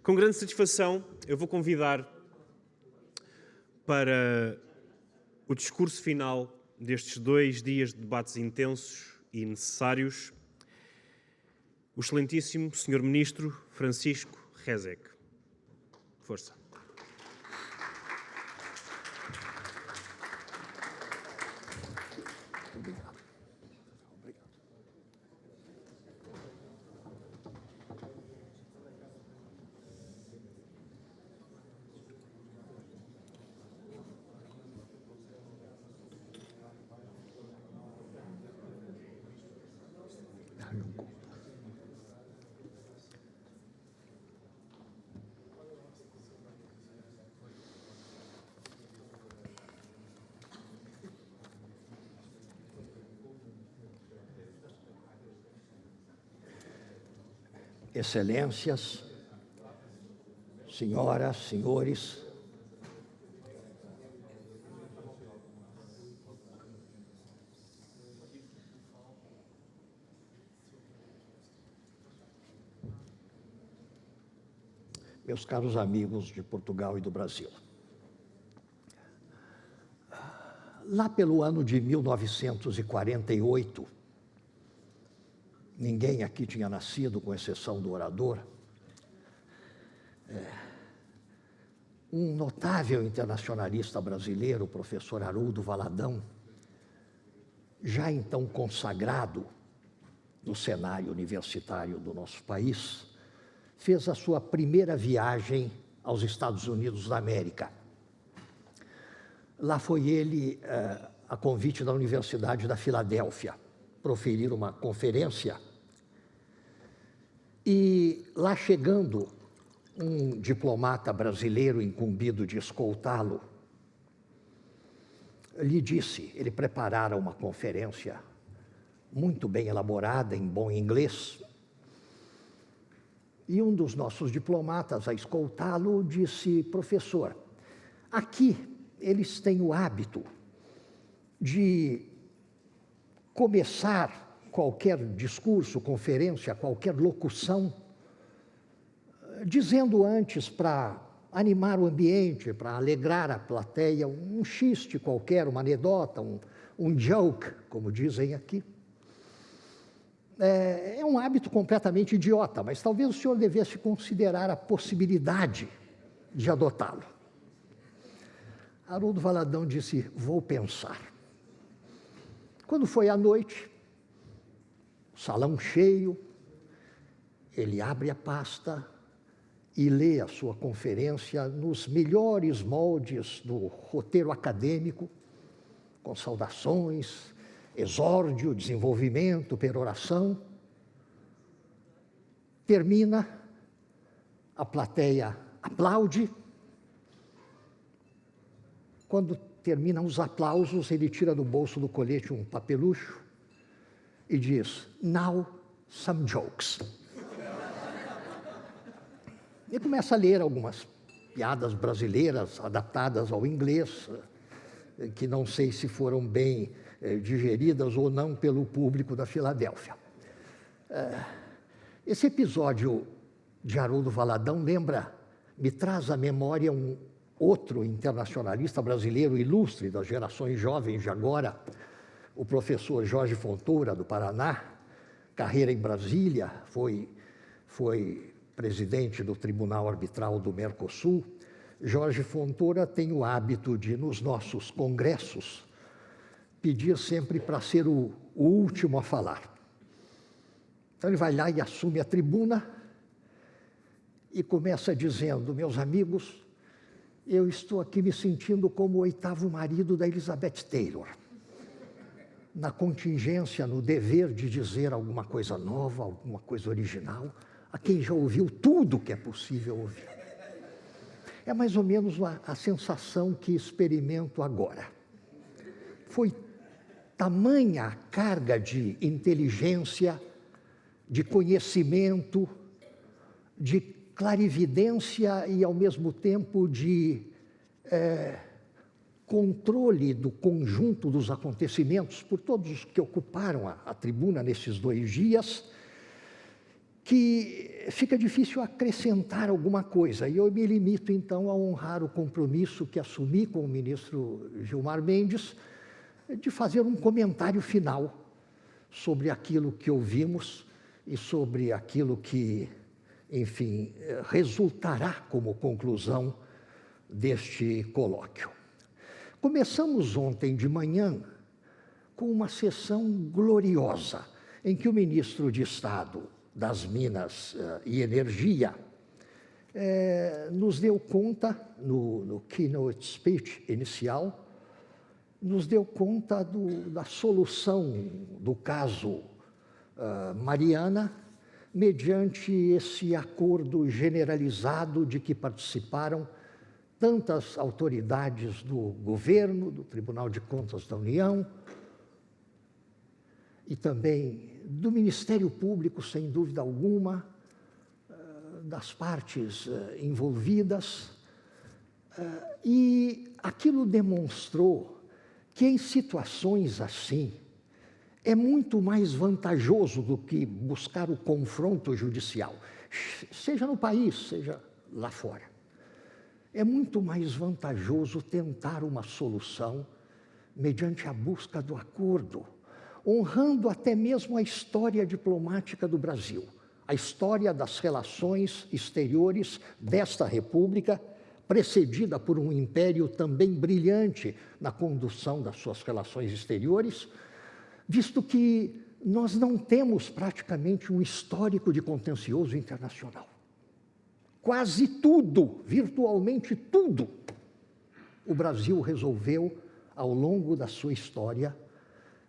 Com grande satisfação, eu vou convidar para o discurso final destes 2 dias de debates intensos e necessários o excelentíssimo Sr. Ministro Francisco Rezec. Força. Excelências, senhoras, senhores, meus caros amigos de Portugal e do Brasil. Lá pelo ano de 1948, ninguém aqui tinha nascido, com exceção do orador, um notável internacionalista brasileiro, o professor Haroldo Valadão, já então consagrado no cenário universitário do nosso país, fez a sua primeira viagem aos Estados Unidos da América. Lá foi ele, a convite da Universidade da Filadélfia, proferir uma conferência, e lá chegando, um diplomata brasileiro incumbido de escoltá-lo, lhe disse, ele preparara uma conferência muito bem elaborada, em bom inglês, e um dos nossos diplomatas, a escoltá-lo, disse: professor, aqui eles têm o hábito de começar qualquer discurso, conferência, qualquer locução, dizendo antes, para animar o ambiente, para alegrar a plateia, um xiste qualquer, uma anedota, um joke, como dizem aqui. É um hábito completamente idiota, mas talvez o senhor devesse considerar a possibilidade de adotá-lo. Haroldo Valadão disse: vou pensar. Quando foi à noite, salão cheio, ele abre a pasta e lê a sua conferência nos melhores moldes do roteiro acadêmico, com saudações, exórdio, desenvolvimento, peroração. Termina, a plateia aplaude. Quando terminam os aplausos, ele tira do bolso do colete um papelucho e diz: now some jokes. E começa a ler algumas piadas brasileiras adaptadas ao inglês, que não sei se foram bem digeridas ou não pelo público da Filadélfia. Esse episódio de Haroldo Valadão me traz à memória um outro internacionalista brasileiro ilustre das gerações jovens de agora, o professor Jorge Fontoura, do Paraná, carreira em Brasília, foi presidente do Tribunal Arbitral do Mercosul. Jorge Fontoura tem o hábito de, nos nossos congressos, pedir sempre para ser o último a falar. Então ele vai lá e assume a tribuna e começa dizendo: meus amigos, eu estou aqui me sentindo como o 8º marido da Elizabeth Taylor, na contingência, no dever de dizer alguma coisa nova, alguma coisa original, a quem já ouviu tudo que é possível ouvir. É mais ou menos a sensação que experimento agora. Foi tamanha a carga de inteligência, de conhecimento, de clarividência e, ao mesmo tempo, de controle do conjunto dos acontecimentos por todos os que ocuparam a tribuna nesses 2 dias, que fica difícil acrescentar alguma coisa. E eu me limito, então, a honrar o compromisso que assumi com o ministro Gilmar Mendes de fazer um comentário final sobre aquilo que ouvimos e sobre aquilo que, enfim, resultará como conclusão deste colóquio. Começamos ontem de manhã com uma sessão gloriosa, em que o ministro de Estado das Minas e Energia nos deu conta, no keynote speech inicial, nos deu conta da solução do caso Mariana, mediante esse acordo generalizado de que participaram tantas autoridades do governo, do Tribunal de Contas da União, e também do Ministério Público, sem dúvida alguma, das partes envolvidas. E aquilo demonstrou que em situações assim é muito mais vantajoso do que buscar o confronto judicial, seja no país, seja lá fora. É muito mais vantajoso tentar uma solução mediante a busca do acordo, honrando até mesmo a história diplomática do Brasil, a história das relações exteriores desta República, precedida por um império também brilhante na condução das suas relações exteriores, visto que nós não temos praticamente um histórico de contencioso internacional. Quase tudo, virtualmente tudo, o Brasil resolveu ao longo da sua história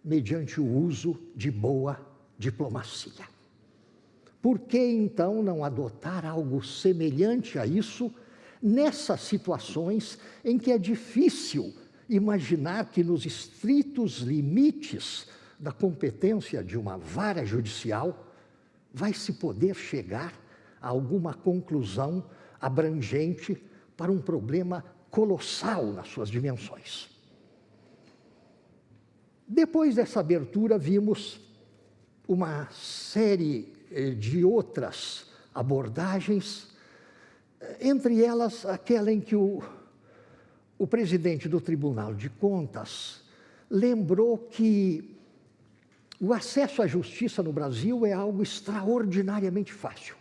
mediante o uso de boa diplomacia. Por que, então, não adotar algo semelhante a isso nessas situações em que é difícil imaginar que nos estritos limites da competência de uma vara judicial vai se poder chegar a alguma conclusão abrangente para um problema colossal nas suas dimensões? Depois dessa abertura, vimos uma série de outras abordagens, entre elas aquela em que o presidente do Tribunal de Contas lembrou que o acesso à justiça no Brasil é algo extraordinariamente fácil.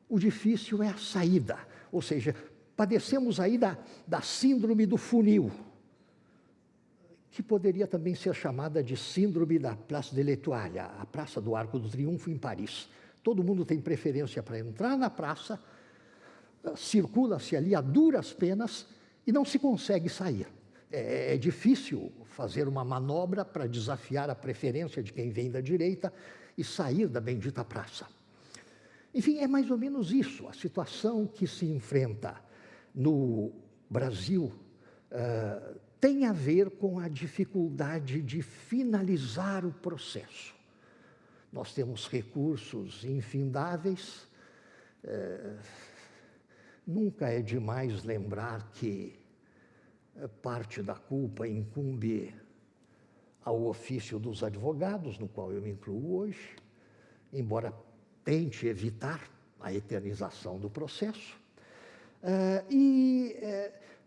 O difícil é a saída, ou seja, padecemos aí da síndrome do funil, que poderia também ser chamada de síndrome da Place de l'Étoile, a Praça do Arco do Triunfo em Paris. Todo mundo tem preferência para entrar na praça, circula-se ali a duras penas e não se consegue sair. É difícil fazer uma manobra para desafiar a preferência de quem vem da direita e sair da bendita praça. Enfim, é mais ou menos isso, a situação que se enfrenta no Brasil tem a ver com a dificuldade de finalizar o processo. Nós temos recursos infindáveis, nunca é demais lembrar que parte da culpa incumbe ao ofício dos advogados, no qual eu me incluo hoje, embora tente evitar a eternização do processo.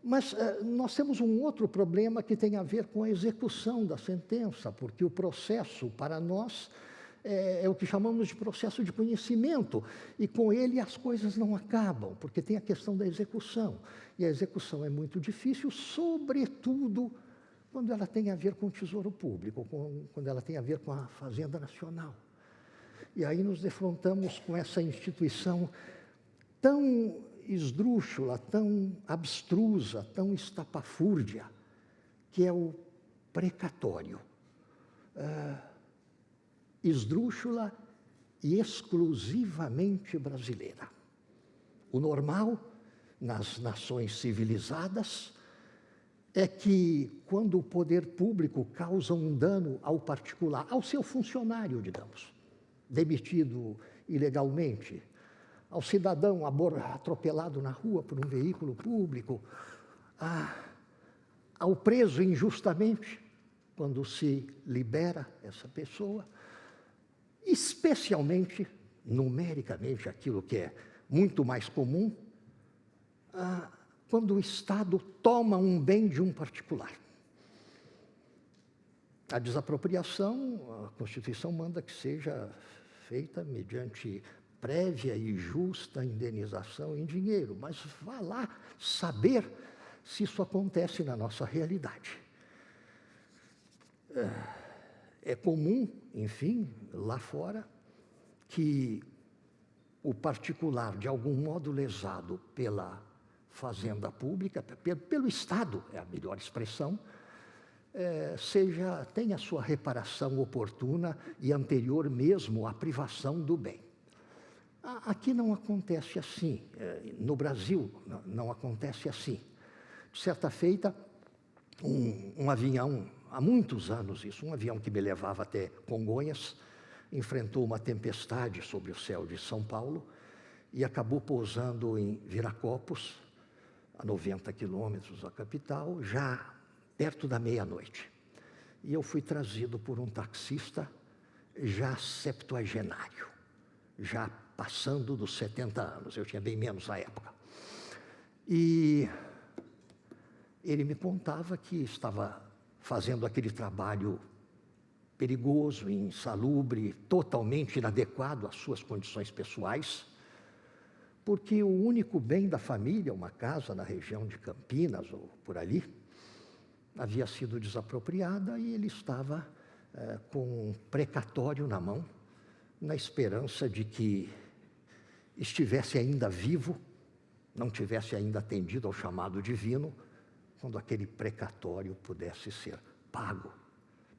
Mas nós temos um outro problema que tem a ver com a execução da sentença, porque o processo, para nós, é o que chamamos de processo de conhecimento, e com ele as coisas não acabam, porque tem a questão da execução. E a execução é muito difícil, sobretudo quando ela tem a ver com o Tesouro Público, quando ela tem a ver com a Fazenda Nacional. E aí nos defrontamos com essa instituição tão esdrúxula, tão abstrusa, tão estapafúrdia, que é o precatório. Esdrúxula e exclusivamente brasileira. O normal, nas nações civilizadas, é que quando o poder público causa um dano ao particular, ao seu funcionário, digamos, demitido ilegalmente, ao cidadão atropelado na rua por um veículo público, ao preso injustamente, quando se libera essa pessoa, especialmente numericamente aquilo que é muito mais comum, quando o Estado toma um bem de um particular. A desapropriação, a Constituição manda que seja feita mediante prévia e justa indenização em dinheiro, mas vá lá saber se isso acontece na nossa realidade. É comum, enfim, lá fora, que o particular, de algum modo lesado pela fazenda pública, pelo Estado, é a melhor expressão, tenha a sua reparação oportuna e anterior mesmo à privação do bem. Aqui não acontece assim, no Brasil não acontece assim. De certa feita, um avião, há muitos anos isso, um avião que me levava até Congonhas, enfrentou uma tempestade sobre o céu de São Paulo e acabou pousando em Viracopos, a 90 quilômetros da capital, já perto da meia-noite. E eu fui trazido por um taxista já septuagenário, já passando dos 70 anos, eu tinha bem menos na época. E ele me contava que estava fazendo aquele trabalho perigoso, insalubre, totalmente inadequado às suas condições pessoais, porque o único bem da família, uma casa na região de Campinas ou por ali, havia sido desapropriada e ele estava com um precatório na mão, na esperança de que estivesse ainda vivo, não tivesse ainda atendido ao chamado divino, quando aquele precatório pudesse ser pago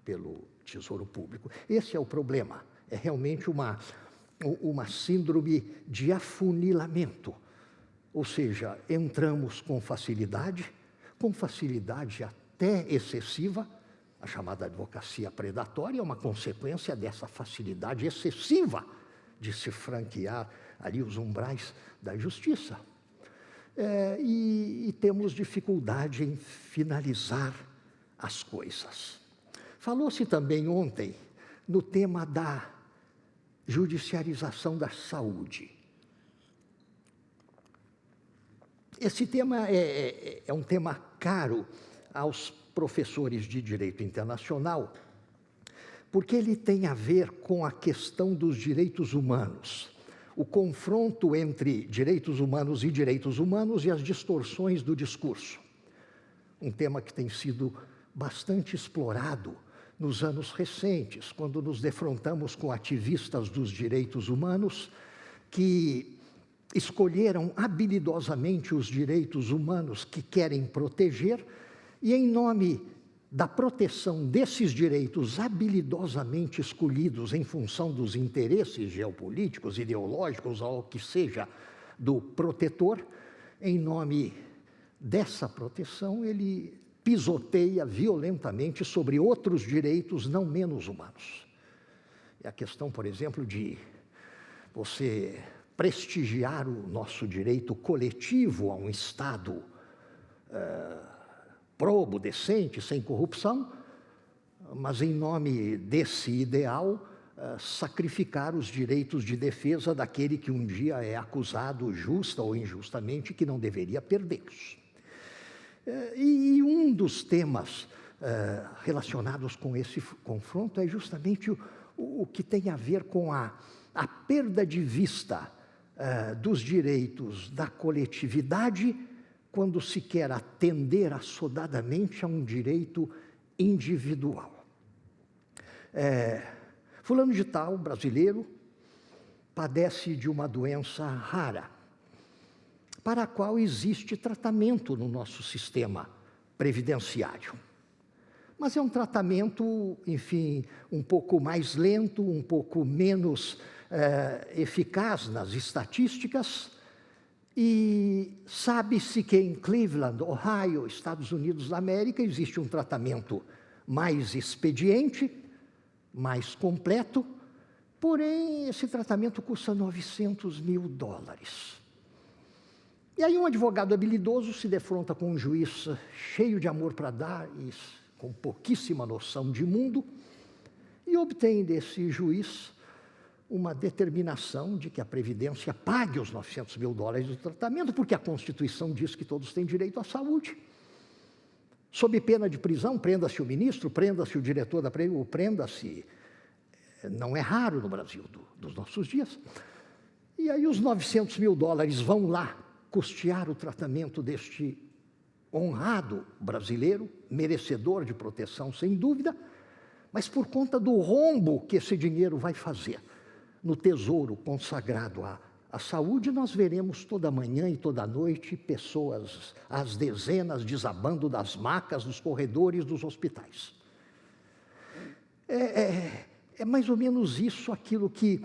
pelo Tesouro Público. Esse é o problema, é realmente uma síndrome de afunilamento, ou seja, entramos com facilidade até excessiva, a chamada advocacia predatória é uma consequência dessa facilidade excessiva de se franquear ali os umbrais da justiça. E temos dificuldade em finalizar as coisas. Falou-se também ontem no tema da judiciarização da saúde. Esse tema é um tema caro aos professores de direito internacional, porque ele tem a ver com a questão dos direitos humanos, o confronto entre direitos humanos e as distorções do discurso. Um tema que tem sido bastante explorado nos anos recentes, quando nos defrontamos com ativistas dos direitos humanos que escolheram habilidosamente os direitos humanos que querem proteger e, em nome da proteção desses direitos habilidosamente escolhidos em função dos interesses geopolíticos, ideológicos, ou o que seja, do protetor, em nome dessa proteção, ele pisoteia violentamente sobre outros direitos não menos humanos. É a questão, por exemplo, de você prestigiar o nosso direito coletivo a um Estado probo, decente, sem corrupção, mas em nome desse ideal, sacrificar os direitos de defesa daquele que um dia é acusado justa ou injustamente que não deveria perdê-los. E um dos temas relacionados com esse confronto é justamente o que tem a ver com a perda de vista dos direitos da coletividade quando se quer atender assodadamente a um direito individual. Fulano de tal, brasileiro, padece de uma doença rara, para a qual existe tratamento no nosso sistema previdenciário. Mas é um tratamento, enfim, um pouco mais lento, um pouco menos eficaz nas estatísticas, e sabe-se que em Cleveland, Ohio, Estados Unidos da América, existe um tratamento mais expediente, mais completo, porém esse tratamento custa $900 mil. E aí um advogado habilidoso se defronta com um juiz cheio de amor para dar e com pouquíssima noção de mundo, e obtém desse juiz uma determinação de que a Previdência pague os 900 mil dólares do tratamento, porque a Constituição diz que todos têm direito à saúde. Sob pena de prisão, prenda-se o ministro, prenda-se o diretor da Previdência, prenda-se, não é raro no Brasil dos nossos dias. E aí os 900 mil dólares vão lá custear o tratamento deste honrado brasileiro, merecedor de proteção, sem dúvida, mas por conta do rombo que esse dinheiro vai fazer no tesouro consagrado à saúde, nós veremos toda manhã e toda noite pessoas, às dezenas, desabando das macas, dos corredores dos hospitais. É mais ou menos isso aquilo que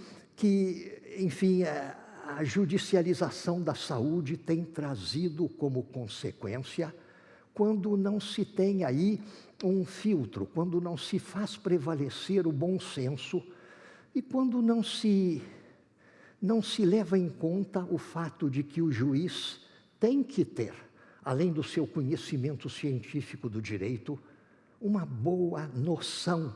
enfim, a judicialização da saúde tem trazido como consequência quando não se tem aí um filtro, quando não se faz prevalecer o bom senso e quando não se leva em conta o fato de que o juiz tem que ter, além do seu conhecimento científico do direito, uma boa noção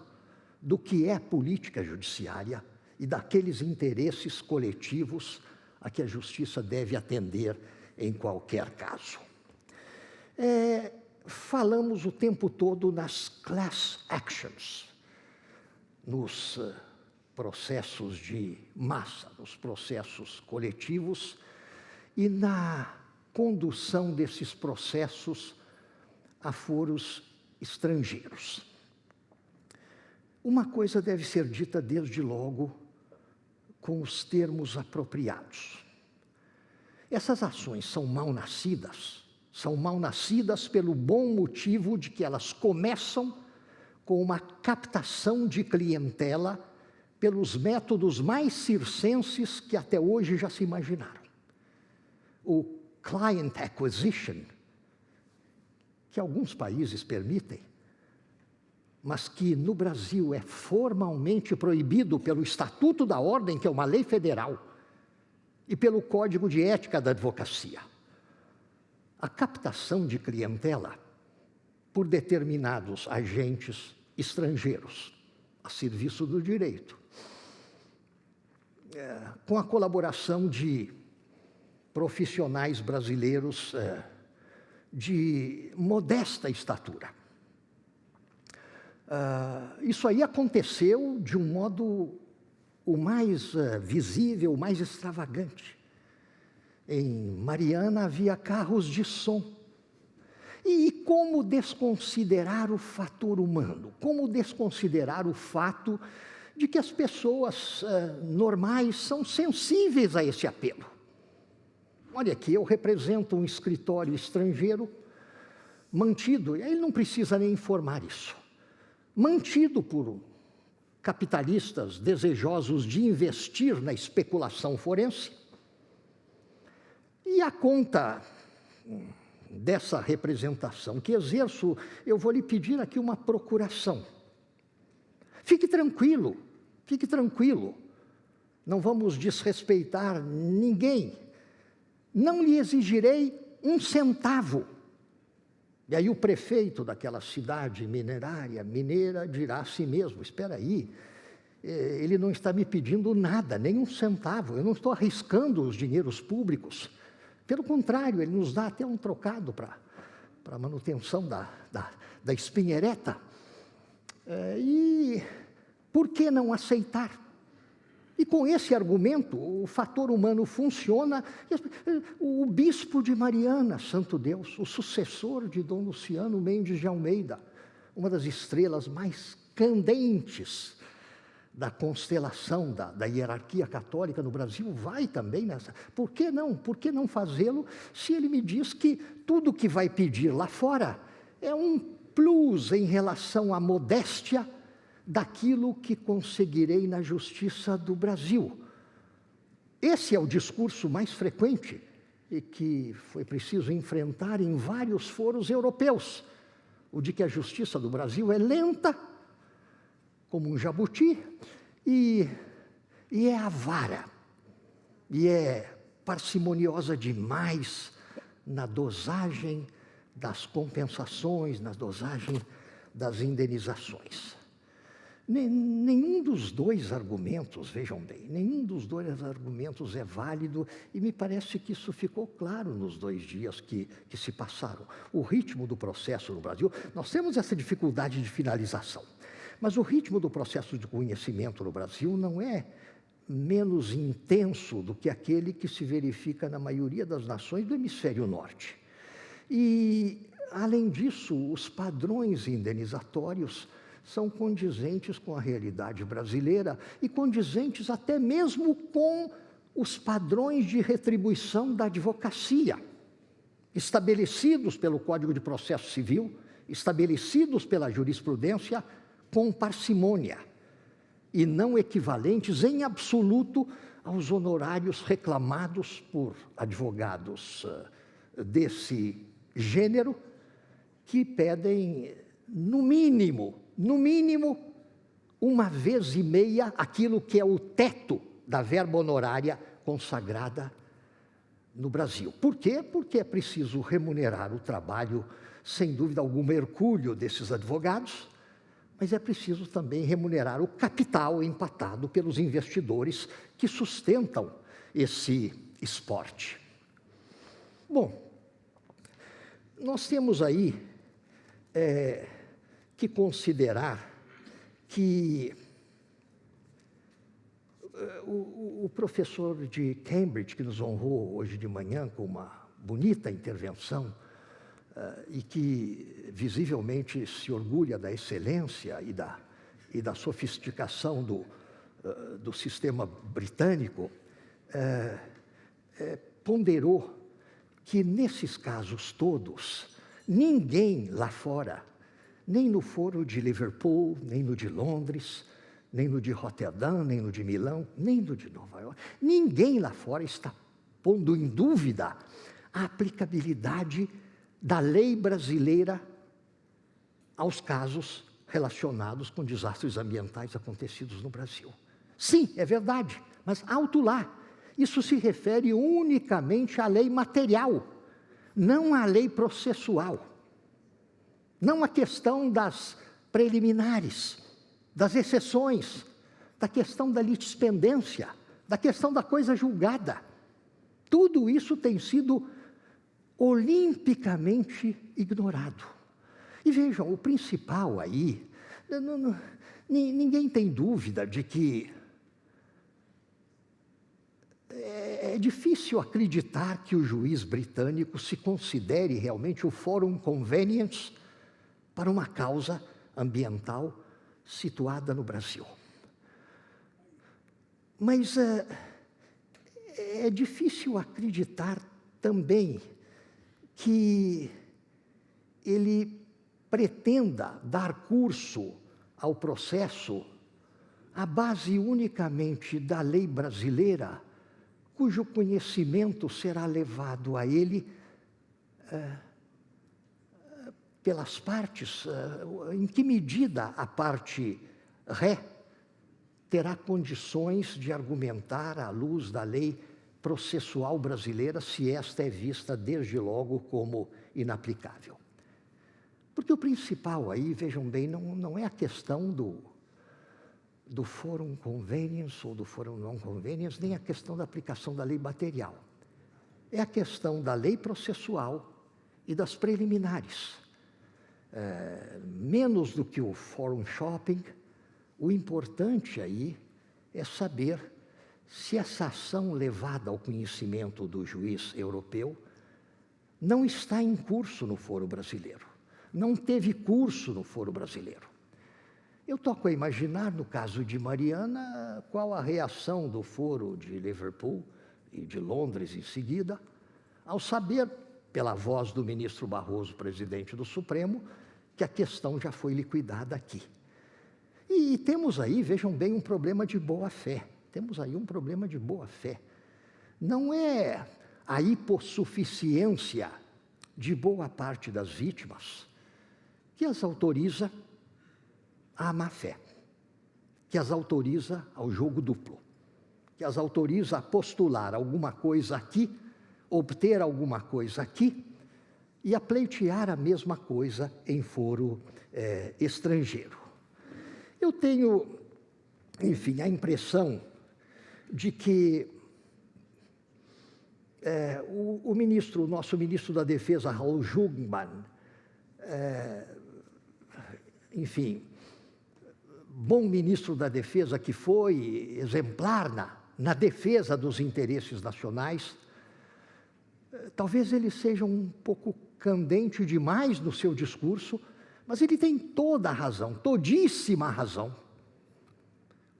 do que é política judiciária e daqueles interesses coletivos a que a justiça deve atender em qualquer caso. Falamos o tempo todo nas class actions, nos processos de massa, nos processos coletivos e na condução desses processos a foros estrangeiros. Uma coisa deve ser dita desde logo com os termos apropriados. Essas ações são mal nascidas pelo bom motivo de que elas começam com uma captação de clientela pelos métodos mais circenses que até hoje já se imaginaram. O client acquisition, que alguns países permitem, mas que no Brasil é formalmente proibido pelo Estatuto da Ordem, que é uma lei federal, e pelo Código de Ética da Advocacia. A captação de clientela por determinados agentes estrangeiros a serviço do direito, com a colaboração de profissionais brasileiros de modesta estatura. Isso aí aconteceu de um modo o mais visível, o mais extravagante. Em Mariana havia carros de som. E como desconsiderar o fator humano? Como desconsiderar o fato de que as pessoas normais são sensíveis a esse apelo? Olha aqui, eu represento um escritório estrangeiro mantido, e ele não precisa nem informar isso, mantido por capitalistas desejosos de investir na especulação forense. E a conta dessa representação que exerço, eu vou lhe pedir aqui uma procuração. Fique tranquilo, não vamos desrespeitar ninguém, não lhe exigirei um centavo. E aí o prefeito daquela cidade mineira, dirá a si mesmo, espera aí, ele não está me pedindo nada, nem um centavo, eu não estou arriscando os dinheiros públicos. Pelo contrário, ele nos dá até um trocado para a manutenção da espinha ereta. E por que não aceitar? E com esse argumento, o fator humano funciona. O bispo de Mariana, santo Deus, o sucessor de Dom Luciano Mendes de Almeida, uma das estrelas mais candentes da constelação da hierarquia católica no Brasil, vai também nessa. Por que não? Por que não fazê-lo se ele me diz que tudo que vai pedir lá fora é um plus em relação à modéstia daquilo que conseguirei na justiça do Brasil? Esse é o discurso mais frequente e que foi preciso enfrentar em vários foros europeus, o de que a justiça do Brasil é lenta, como um jabuti, e é avara, e é parcimoniosa demais na dosagem das compensações, na dosagem das indenizações. Nenhum dos dois argumentos, vejam bem, nenhum dos dois argumentos é válido e me parece que isso ficou claro nos 2 dias que se passaram. O ritmo do processo no Brasil, nós temos essa dificuldade de finalização, mas o ritmo do processo de conhecimento no Brasil não é menos intenso do que aquele que se verifica na maioria das nações do hemisfério norte. E, além disso, os padrões indenizatórios são condizentes com a realidade brasileira e condizentes até mesmo com os padrões de retribuição da advocacia, estabelecidos pelo Código de Processo Civil, estabelecidos pela jurisprudência com parcimônia, e não equivalentes em absoluto aos honorários reclamados por advogados desse gênero, que pedem, no mínimo, 1,5 vezes aquilo que é o teto da verba honorária consagrada no Brasil. Por quê? Porque é preciso remunerar o trabalho, sem dúvida alguma, hercúleo desses advogados, mas é preciso também remunerar o capital empatado pelos investidores que sustentam esse esporte. Bom, nós temos aí que considerar que o professor de Cambridge, que nos honrou hoje de manhã com uma bonita intervenção, e que visivelmente se orgulha da excelência e da sofisticação do sistema britânico, ponderou que nesses casos todos, ninguém lá fora, nem no Foro de Liverpool, nem no de Londres, nem no de Roterdã, nem no de Milão, nem no de Nova York, ninguém lá fora está pondo em dúvida a aplicabilidade da lei brasileira aos casos relacionados com desastres ambientais acontecidos no Brasil. Sim, é verdade, mas alto lá. Isso se refere unicamente à lei material, não à lei processual. Não à questão das preliminares, das exceções, da questão da litispendência, da questão da coisa julgada. Tudo isso tem sido olimpicamente ignorado. E vejam, o principal aí, ninguém tem dúvida de que é difícil acreditar que o juiz britânico se considere realmente o forum conveniens para uma causa ambiental situada no Brasil. Mas é difícil acreditar também que ele pretenda dar curso ao processo à base unicamente da lei brasileira, cujo conhecimento será levado a ele pelas partes, em que medida a parte ré terá condições de argumentar à luz da lei processual brasileira, se esta é vista desde logo como inaplicável. Porque o principal aí, vejam bem, não é a questão do forum conveniens ou do forum non conveniens, nem a questão da aplicação da lei material. É a questão da lei processual e das preliminares. Menos do que o forum shopping, o importante aí é saber se essa ação levada ao conhecimento do juiz europeu não está em curso no foro brasileiro, não teve curso no foro brasileiro. Eu toco a imaginar, no caso de Mariana, qual a reação do foro de Liverpool e de Londres em seguida, ao saber, pela voz do ministro Barroso, presidente do Supremo, que a questão já foi liquidada aqui. E temos aí, vejam bem, um problema de boa-fé. Temos aí um problema de boa-fé. Não é a hipossuficiência de boa parte das vítimas que as autoriza à má-fé, que as autoriza ao jogo duplo, que as autoriza a postular alguma coisa aqui, obter alguma coisa aqui e a pleitear a mesma coisa em foro estrangeiro. Eu tenho, enfim, a impressão de que o nosso ministro da Defesa, Raul Jungmann, enfim, bom ministro da Defesa que foi, exemplar na defesa dos interesses nacionais, talvez ele seja um pouco candente demais no seu discurso, mas ele tem toda a razão, todíssima razão,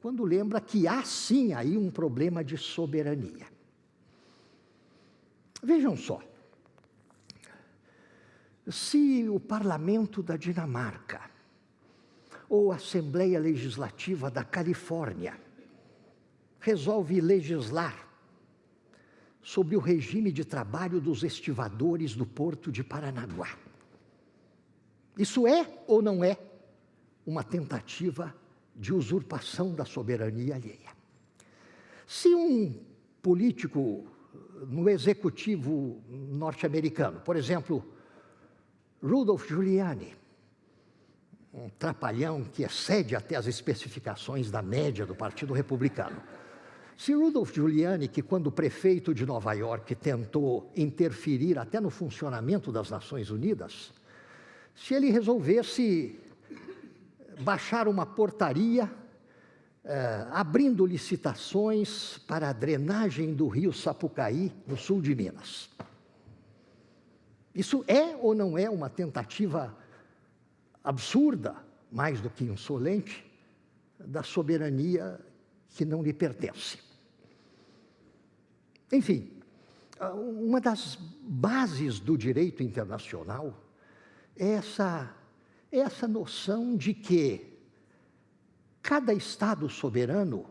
quando lembra que há sim aí um problema de soberania. Vejam só, se o parlamento da Dinamarca ou a Assembleia Legislativa da Califórnia resolve legislar sobre o regime de trabalho dos estivadores do Porto de Paranaguá, isso é ou não é uma tentativa de usurpação da soberania alheia? Se um político no executivo norte-americano, por exemplo, Rudolph Giuliani, um trapalhão que excede até as especificações da média do Partido Republicano, se Rudolph Giuliani, que quando prefeito de Nova York tentou interferir até no funcionamento das Nações Unidas, se ele resolvesse baixar uma portaria abrindo licitações para a drenagem do rio Sapucaí, no sul de Minas. Isso é ou não é uma tentativa absurda, mais do que insolente, da soberania que não lhe pertence? Enfim, uma das bases do direito internacional é essa noção de que cada Estado soberano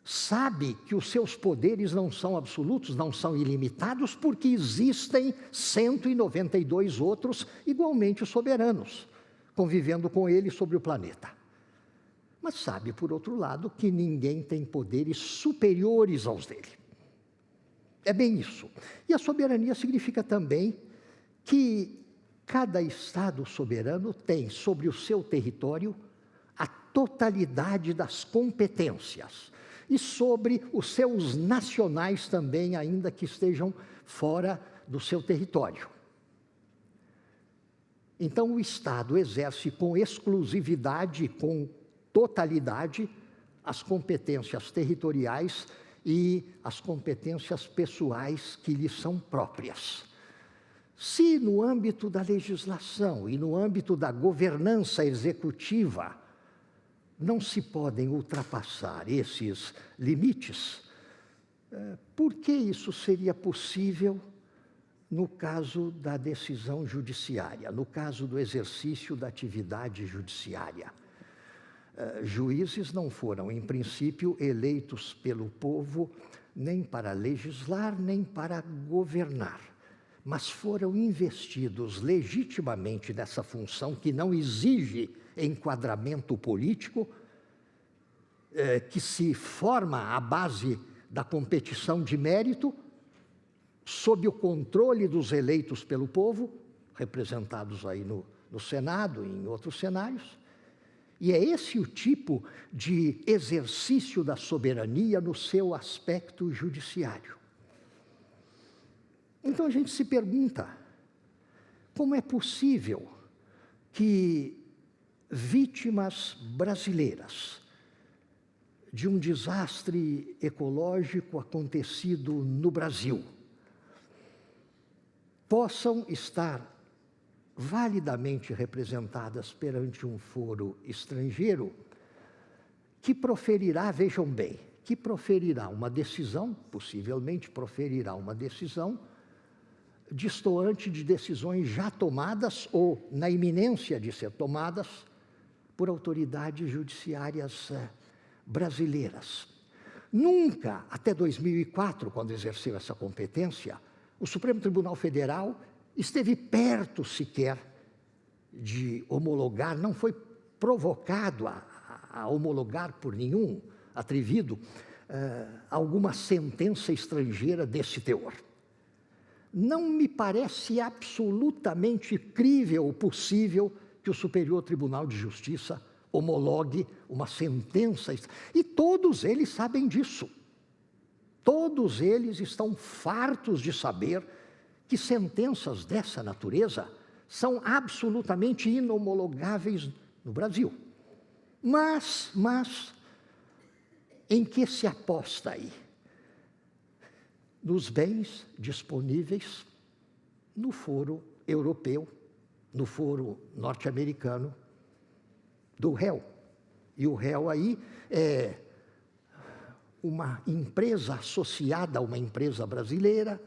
sabe que os seus poderes não são absolutos, não são ilimitados, porque existem 192 outros igualmente soberanos, convivendo com ele sobre o planeta. Mas sabe, por outro lado, que ninguém tem poderes superiores aos dele. É bem isso. E a soberania significa também que cada Estado soberano tem sobre o seu território a totalidade das competências e sobre os seus nacionais também, ainda que estejam fora do seu território. Então, o Estado exerce com exclusividade, com totalidade, as competências territoriais e as competências pessoais que lhe são próprias. Se no âmbito da legislação e no âmbito da governança executiva não se podem ultrapassar esses limites, por que isso seria possível no caso da decisão judiciária, no caso do exercício da atividade judiciária? Juízes não foram, em princípio, eleitos pelo povo nem para legislar, nem para governar, mas foram investidos legitimamente nessa função que não exige enquadramento político, que se forma à base da competição de mérito, sob o controle dos eleitos pelo povo, representados aí no Senado e em outros cenários. E é esse o tipo de exercício da soberania no seu aspecto judiciário. Então a gente se pergunta, como é possível que vítimas brasileiras de um desastre ecológico acontecido no Brasil possam estar validamente representadas perante um foro estrangeiro que proferirá, vejam bem, que proferirá uma decisão, possivelmente proferirá uma decisão distoante de decisões já tomadas ou na iminência de ser tomadas por autoridades judiciárias brasileiras. Nunca, até 2004, quando exerceu essa competência, o Supremo Tribunal Federal esteve perto sequer de homologar, não foi provocado a homologar por nenhum atrevido alguma sentença estrangeira desse teor. Não me parece absolutamente crível ou possível que o Superior Tribunal de Justiça homologue uma sentença. E todos eles sabem disso. Todos eles estão fartos de saber que sentenças dessa natureza são absolutamente inhomologáveis no Brasil. Mas, em que se aposta aí? Nos bens disponíveis no foro europeu, no foro norte-americano do réu. E o réu aí é uma empresa associada a uma empresa brasileira,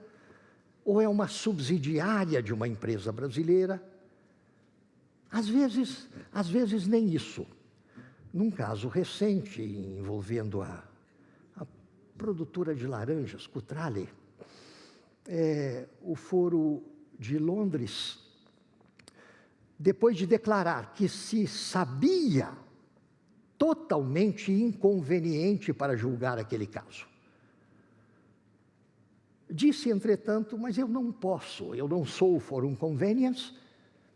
ou é uma subsidiária de uma empresa brasileira. Às vezes nem isso. Num caso recente, envolvendo a produtora de laranjas, Cutrale, o Foro de Londres, depois de declarar que se sabia totalmente inconveniente para julgar aquele caso, disse, entretanto, mas eu não sou o Forum Convenience,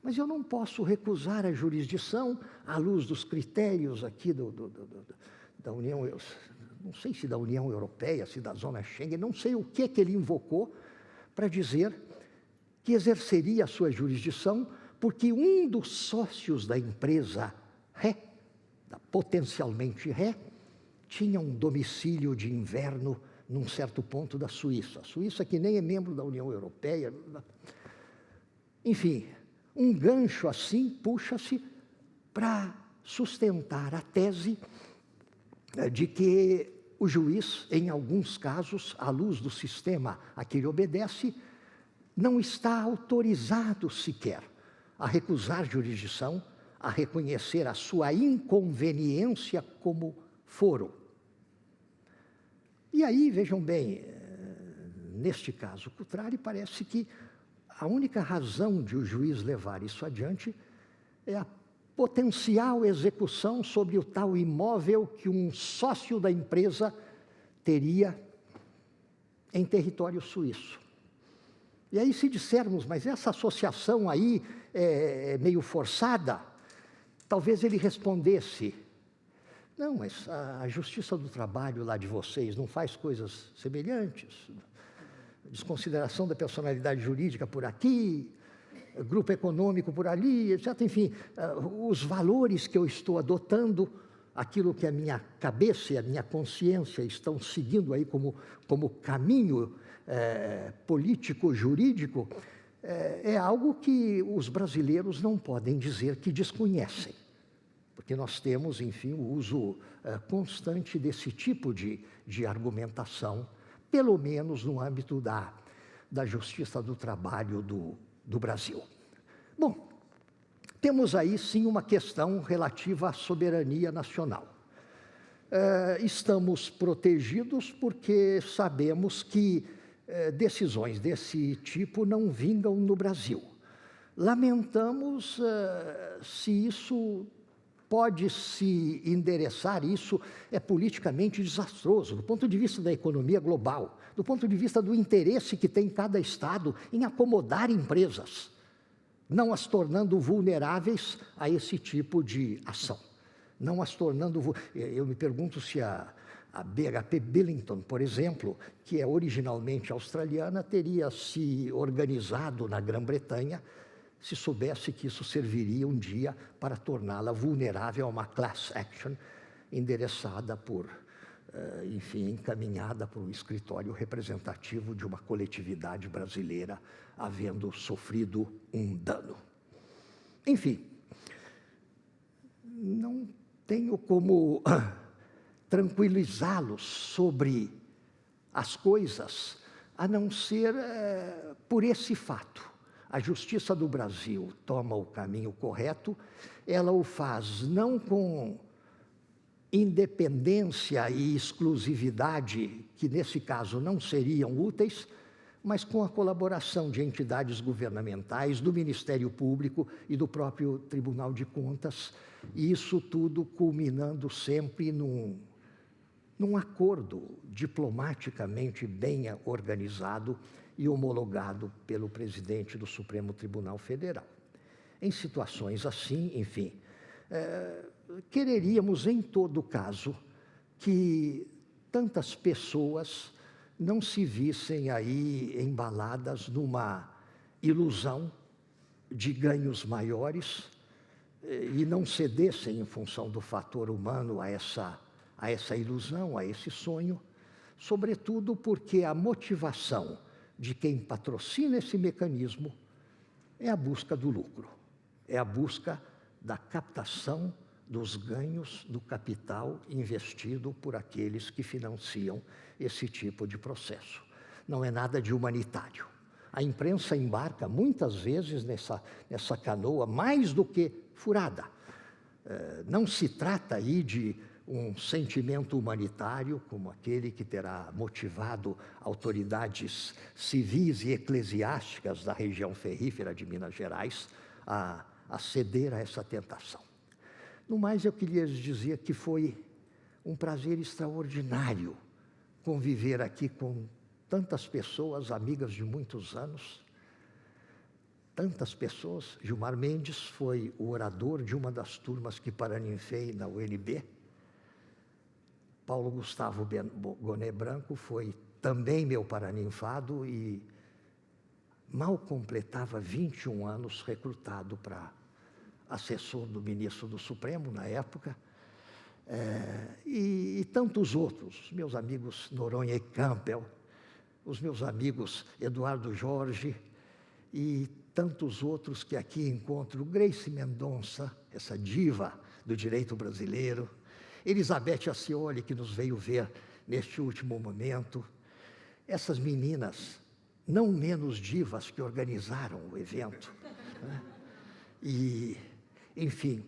mas eu não posso recusar a jurisdição à luz dos critérios aqui da União, não sei se da União Europeia, se da Zona Schengen, não sei o que ele invocou para dizer que exerceria a sua jurisdição, porque um dos sócios da empresa ré, potencialmente ré, tinha um domicílio de inverno num certo ponto da Suíça. A Suíça que nem é membro da União Europeia. Enfim, um gancho assim puxa-se para sustentar a tese de que o juiz, em alguns casos, à luz do sistema a que ele obedece, não está autorizado sequer a recusar jurisdição, a reconhecer a sua inconveniência como foro. E aí, vejam bem, neste caso, Cutrale, parece que a única razão de o juiz levar isso adiante é a potencial execução sobre o tal imóvel que um sócio da empresa teria em território suíço. E aí, se dissermos, mas essa associação aí é meio forçada, talvez ele respondesse, não, mas a Justiça do Trabalho lá de vocês não faz coisas semelhantes? Desconsideração da personalidade jurídica por aqui, grupo econômico por ali, etc. Enfim, os valores que eu estou adotando, aquilo que a minha cabeça e a minha consciência estão seguindo aí como caminho político-jurídico, é algo que os brasileiros não podem dizer que desconhecem. Porque nós temos, enfim, o uso constante desse tipo de argumentação, pelo menos no âmbito da Justiça do Trabalho do Brasil. Bom, temos aí sim uma questão relativa à soberania nacional. Estamos protegidos porque sabemos que decisões desse tipo não vingam no Brasil. Lamentamos se isso pode se endereçar, isso é politicamente desastroso, do ponto de vista da economia global, do ponto de vista do interesse que tem cada Estado em acomodar empresas, não as tornando vulneráveis a esse tipo de ação. Não as tornando... Eu me pergunto se a BHP Billiton, por exemplo, que é originalmente australiana, teria se organizado na Grã-Bretanha se soubesse que isso serviria um dia para torná-la vulnerável a uma class action endereçada enfim, encaminhada para o escritório representativo de uma coletividade brasileira havendo sofrido um dano. Enfim, não tenho como tranquilizá-los sobre as coisas, a não ser por esse fato. A Justiça do Brasil toma o caminho correto, ela o faz não com independência e exclusividade, que nesse caso não seriam úteis, mas com a colaboração de entidades governamentais, do Ministério Público e do próprio Tribunal de Contas, e isso tudo culminando sempre num acordo diplomaticamente bem organizado e homologado pelo presidente do Supremo Tribunal Federal. Em situações assim, enfim, quereríamos, em todo caso, que tantas pessoas não se vissem aí embaladas numa ilusão de ganhos maiores e não cedessem em função do fator humano a essa ilusão, a esse sonho, sobretudo porque a motivação de quem patrocina esse mecanismo é a busca do lucro, é a busca da captação dos ganhos do capital investido por aqueles que financiam esse tipo de processo. Não é nada de humanitário. A imprensa embarca muitas vezes nessa canoa mais do que furada. Não se trata aí de um sentimento humanitário como aquele que terá motivado autoridades civis e eclesiásticas da região ferrífera de Minas Gerais a ceder a essa tentação. No mais, eu queria dizer que foi um prazer extraordinário conviver aqui com tantas pessoas, amigas de muitos anos, tantas pessoas. Gilmar Mendes foi o orador de uma das turmas que paraninfei na UNB. Paulo Gustavo Goné Branco foi também meu paraninfado e mal completava 21 anos recrutado para assessor do ministro do Supremo na época, e tantos outros, meus amigos Noronha e Campbell, os meus amigos Eduardo Jorge e tantos outros que aqui encontro, Grace Mendonça, essa diva do direito brasileiro, Elizabeth Ascioli, que nos veio ver neste último momento, essas meninas não menos divas que organizaram o evento, né? E, enfim,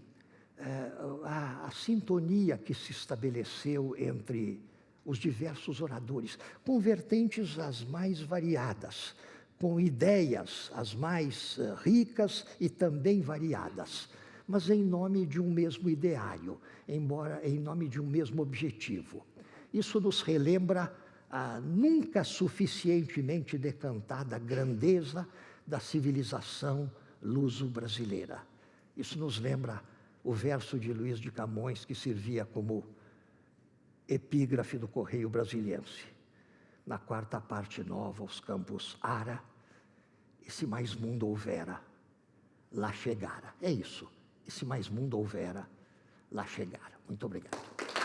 a sintonia que se estabeleceu entre os diversos oradores, com vertentes as mais variadas, com ideias as mais ricas e também variadas, mas em nome de um mesmo ideário, embora em nome de um mesmo objetivo. Isso nos relembra a nunca suficientemente decantada grandeza da civilização luso-brasileira. Isso nos lembra o verso de Luís de Camões, que servia como epígrafe do Correio Brasiliense. Na quarta parte nova, os campos ara, e se mais mundo houvera, lá chegara. É isso. E se mais mundo houvera, lá chegara. Muito obrigado.